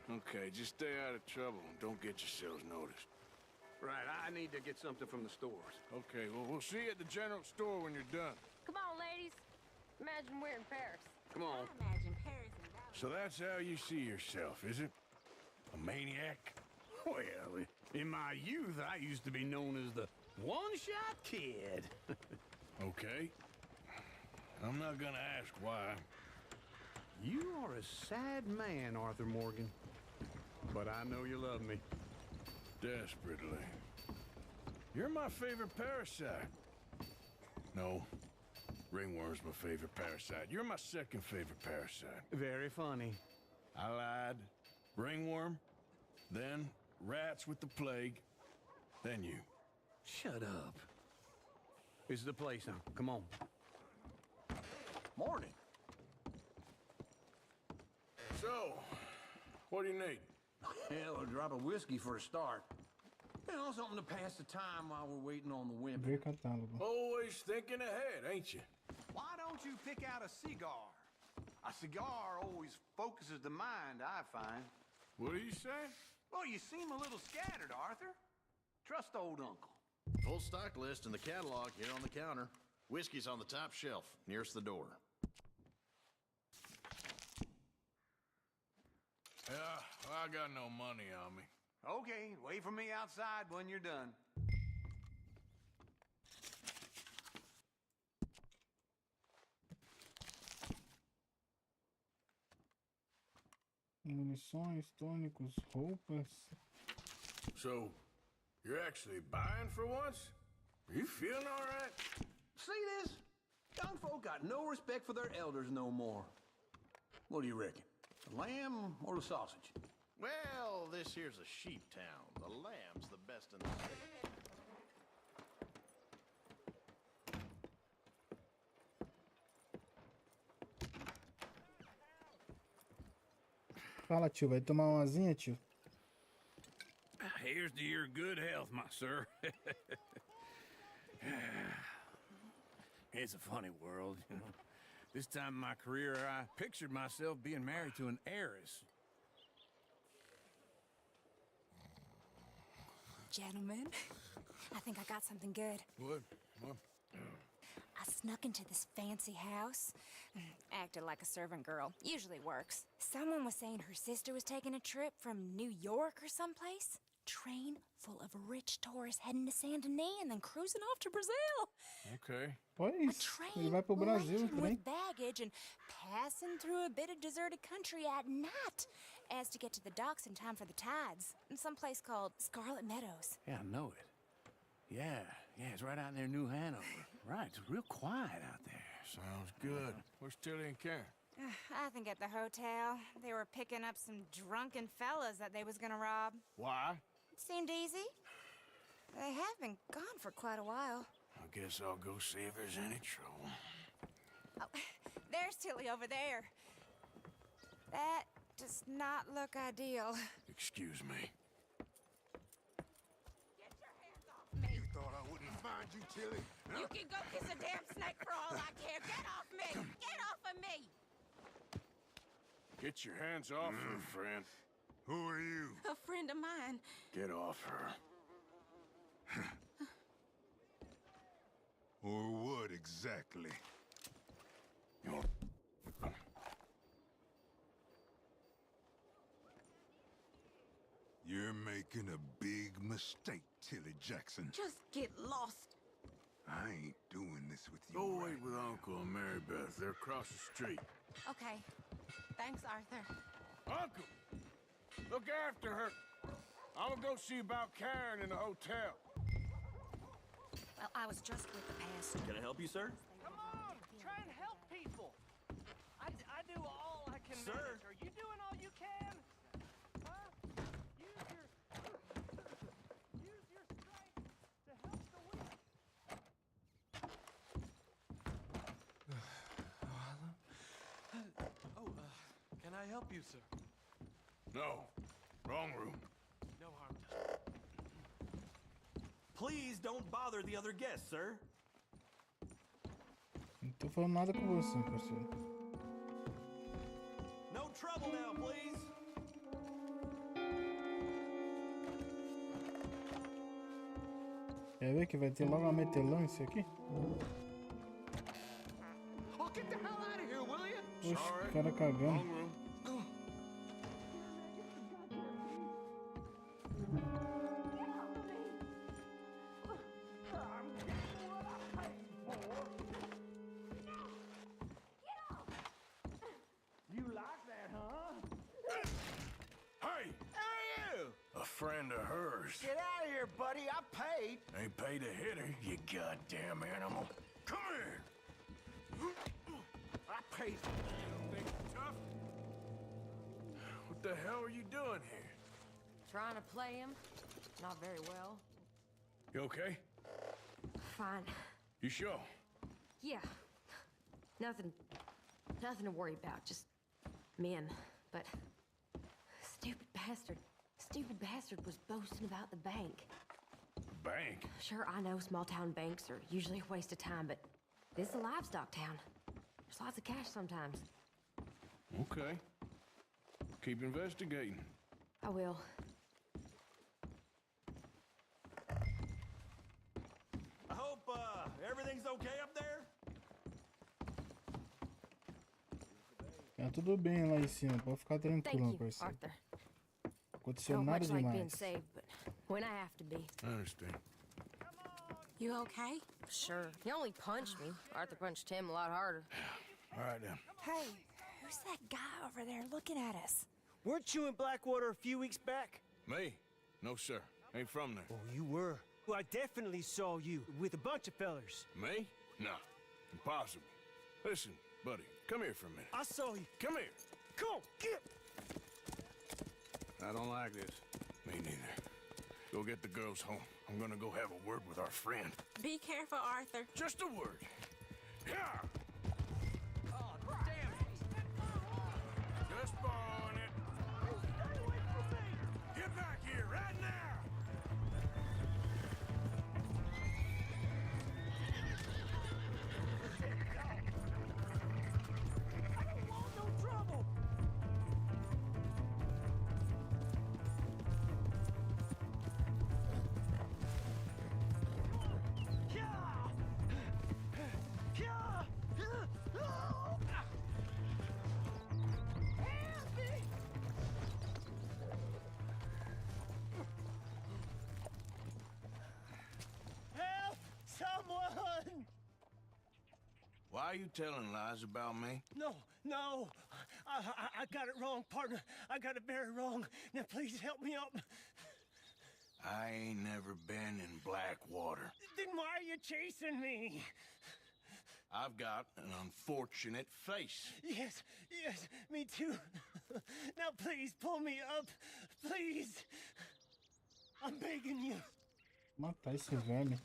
Okay, just stay out of trouble and don't get yourselves noticed. Right, I need to get something from the stores. Okay, well, we'll see you at the general store when you're done. Come on, ladies. Imagine we're in Paris. Come on. I imagine Paris and Dallas. So that's how you see yourself, is it? A maniac? Well, in my youth, I used to be known as the one-shot kid. Okay. I'm not gonna ask why. You are a sad man, Arthur Morgan. But I know you love me. Desperately. You're my favorite parasite. No. Ringworm's my favorite parasite. You're my second favorite parasite. Very funny. I lied. Ringworm, then rats with the plague, then you. Shut up. This is the place now. Come on. Morning. So, what do you need? Hell, a drop of whiskey for a start. You know, something to pass the time while we're waiting on the women. Ver catálogo. Always thinking ahead, ain't you? Why don't you pick out a cigar? A cigar always focuses the mind, I find. What are you saying? Well, you seem a little scattered, Arthur. Trust old Uncle. Full stock list in the catalog here on the counter. Whiskey's on the top shelf, nearest the door. Yeah, well, I got no money on me. Okay, wait for me outside when you're done. Munições, tônicos, roupas. So, you're actually buying for once? Are you feeling all right? See this? Young folk got no respect for their elders no more. What do you reckon? The lamb or the sausage? Well, this here's a sheep town. The lamb's the best in the state. Fala, tio, vai tomar uma asinha, tio? Here's to your good health, my sir. It's a funny world, you know. This time in my career, I pictured myself being married to an heiress. Gentlemen, I think I got something good. What? I snuck into this fancy house. Acted like a servant girl. Usually works. Someone was saying her sister was taking a trip from New York or someplace. Train full of rich tourists heading to Saint Denis and then cruising off to Brazil. Okay. Pois, ele vai pro Brasil, Laden também. with baggage and passing through a bit of deserted country at night, as to get to the docks in time for the tides, in some place called Scarlet Meadows. Yeah, I know it. Yeah, it's right out near New Hanover. Right, it's real quiet out there. Sounds good. Where's Tilly and Karen? I think at the hotel. They were picking up some drunken fellas that they was gonna rob. Why? It seemed easy. They have been gone for quite a while. I guess I'll go see if there's any trouble. Oh, there's Tilly over there. That does not look ideal. Excuse me. You thought I wouldn't find you, Tilly? You can go kiss a damn snake for all I care. Get off me! Get off of me! Get your hands off her, friend. Who are you? A friend of mine. Get off her. Or what exactly? You're making a big mistake, Tilly Jackson. Just get lost. I ain't doing this with you. Go wait with Uncle and Mary Beth. They're across the street. Okay. Thanks, Arthur. Uncle! Look after her. I'm gonna go see about Karen in the hotel. Well, I was just with the pastor. Can I help you, sir? Come on, try and help people. I do all I can Sir. manage. Are you doing all you can? Huh? Use your strength to help the weak. Can I help you, sir? No. Wrong room. No harm done. Please don't bother the other guests, sir. Não tô falando nada com você, parceiro. No trouble now, please. Quer ver que vai ter logo uma metelão isso aqui? Oh, get the hell out of here, will you? Oxe, o cara cagando. You like that, huh? Hey! Hey, you! A friend of hers. Get out of here, buddy. I paid. Ain't paid to hit her, you goddamn animal. Come here! I paid. Think tough? What the hell are you doing here? Trying to play him. Not very well. You okay? Fine. You sure? Yeah. Nothing to worry about. Just men. But stupid bastard was boasting about the bank. Bank? Sure, I know small town banks are usually a waste of time, but this is a livestock town. There's lots of cash sometimes. Okay. Keep investigating. I will. I hope everything's okay up there. Tá tudo bem lá em cima, pode ficar Thank tranquilo, you, parceiro. Arthur. Aconteceu Don't nada much like being demais. saved, but when I have to be. I understand. You okay? Sure. He only punched me. Arthur punched him a lot harder. All right, then. Hey, who's that guy over there looking at us? Weren't you in Blackwater a few weeks back? Me? No, sir. Ain't from there. Oh, you were. Well, I definitely saw you with a bunch of fellers. Me? No. Impossible. Listen, buddy, come here for a minute. I saw you. Come here. Come on, get! I don't like this. Me neither. Go get the girls home. I'm gonna go have a word with our friend. Be careful, Arthur. Just a word. Yeah! Oh, damn it. Just borrowing it. Stay away from me. Get back here right now! I don't want no trouble. Help! Someone! Why are you telling lies about me? No. I got it wrong, partner. I got it very wrong. Now, please help me up. I ain't never been in Blackwater. Then why are you chasing me? I've got an unfortunate face. Yes, me too. Now please pull me up. Please. I'm begging you. Matar esse verme.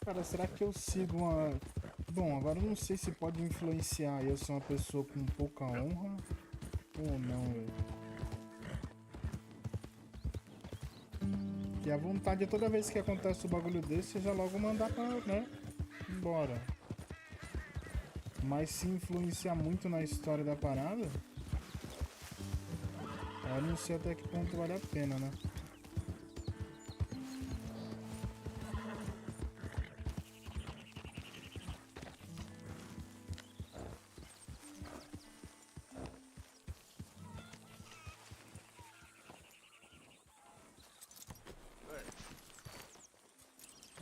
Cara, será que eu sigo uma... Bom, agora eu não sei se pode influenciar eu ser uma pessoa com pouca honra ou não, velho. Que a vontade é toda vez que acontece um bagulho desse, eu já logo mandar pra, né, embora. Mas se influenciar muito na história da parada, eu não sei até que ponto vale a pena, né?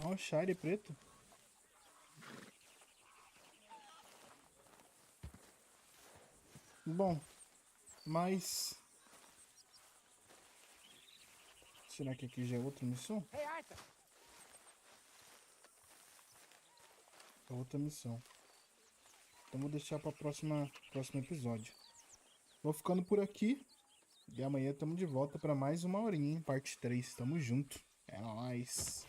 Ó, o Shire preto. Bom, mas... Será que aqui já é outra missão? Hey, Arthur. É outra missão. Então vou deixar para próximo episódio. Vou ficando por aqui. E amanhã estamos de volta para mais uma horinha, hein? Parte 3. Tamo junto. É nóis.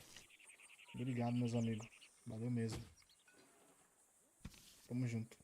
Obrigado, meus amigos. Valeu mesmo. Tamo junto.